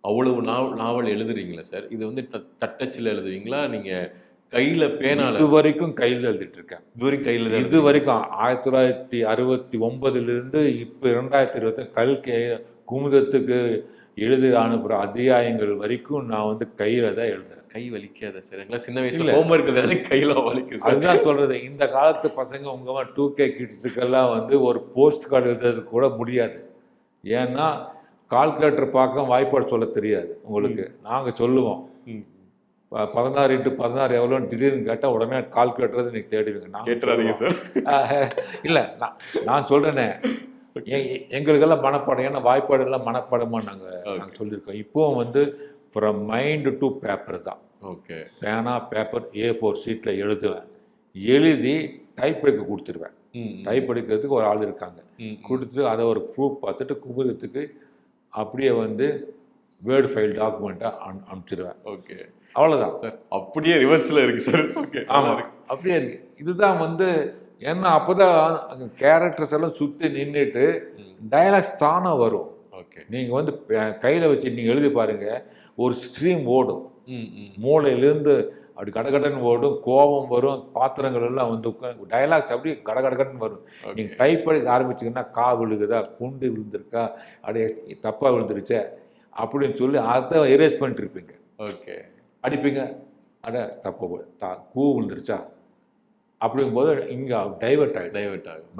அவ்வளவு நாவல் எழுதுறீங்களா சார்? இது வந்து தட்டச்சுல எழுதுவீங்களா? நீங்க கையில பேனால இதுவரைக்கும் கையில எழுதிட்டு இருக்கேன். இதுவரைக்கும் கையில தான் இதுவரைக்கும் 1969 இப்ப 2020 குமுதத்துக்கு எழுதி அனுப்புற அத்தியாயங்கள் வரைக்கும் நான் வந்து கையில தான் எழுதுறேன். கை வலிக்காத சார்? எல்லாம் சின்ன வயசுல ஹோம்வொர்க் தானே கையில வலிக்கும் சார். அதுதான் சொல்றது. இந்த காலத்து பசங்க உங்க 2K கிட்ஸுக்கெல்லாம் வந்து ஒரு போஸ்ட் கார்டு எழுதுறதுக்கு கூட முடியாது. ஏன்னா கால்குலேட்டர் பார்க்க வாய்ப்பாடு சொல்ல தெரியாது உங்களுக்கு. நாங்க சொல்லுவோம் 16 × 16 எவ்வளோன்னு திடீர்னு கேட்டால் உடனே கால்குலேட்டர் நீங்கள் தேடுவீங்க. நான் கேட்டுறாதீங்க சார். இல்லை நான் சொல்கிறேனே, எங்களுக்கெல்லாம் மனப்பாடம். ஏன்னா வாய்ப்பாடு எல்லாம் மனப்பாடமாக நாங்கள் சொல்லியிருக்கோம். இப்போவும் வந்து ஃப்ரம் மைண்ட் டு பேப்பர் தான். ஓகே. பேனா, பேப்பர், A4 ஷீட்டில் எழுதுவேன். எழுதி டைப் அடிக்க கொடுத்துருவேன். டைப் அடிக்கிறதுக்கு ஒரு ஆள் இருக்காங்க. கொடுத்துட்டு அதை ஒரு ப்ரூஃப் பார்த்துட்டு குமுதத்துக்கு அப்படியே வந்து வேர்டு ஃபைல் டாக்குமெண்ட்டாக அனுப்பிச்சிடுவேன். ஓகே, அவ்வளோதான் சார். அப்படியே ரிவர்ஸில் இருக்குது சார். ஓகே, ஆமாம், அப்படியே இருக்குது. இதுதான் வந்து ஏன்னா அப்போ தான் கேரக்டர்ஸ் எல்லாம் சுற்றி நின்றுட்டு டயலாக்ஸ் தானாக வரும். ஓகே. நீங்கள் வந்து கையில் வச்சு நீங்கள் எழுதி பாருங்கள், ஒரு ஸ்ட்ரீம் ஓடும். மூளையிலேருந்து அப்படி கடகடன்னு ஓடும், கோபம் வரும், பாத்திரங்கள் எல்லாம் வந்து டயலாக்ஸ் அப்படியே கடகடன்னு வரும். நீங்கள் டைப் அடிக்க ஆரம்பிச்சிங்கன்னா கா விழுகுதா, குண்டு விழுந்திருக்கா, அப்படியே தப்பாக விழுந்துருச்சே அப்படின்னு சொல்லி அதை எரேஸ் பண்ணிட்டு இருப்பீங்க. ஓகே. அடிப்பீங்க, அட தப்பு கூ விழுந்துருச்சா அப்படிங்கும்போது இங்கே டைவர்ட் ஆகும்.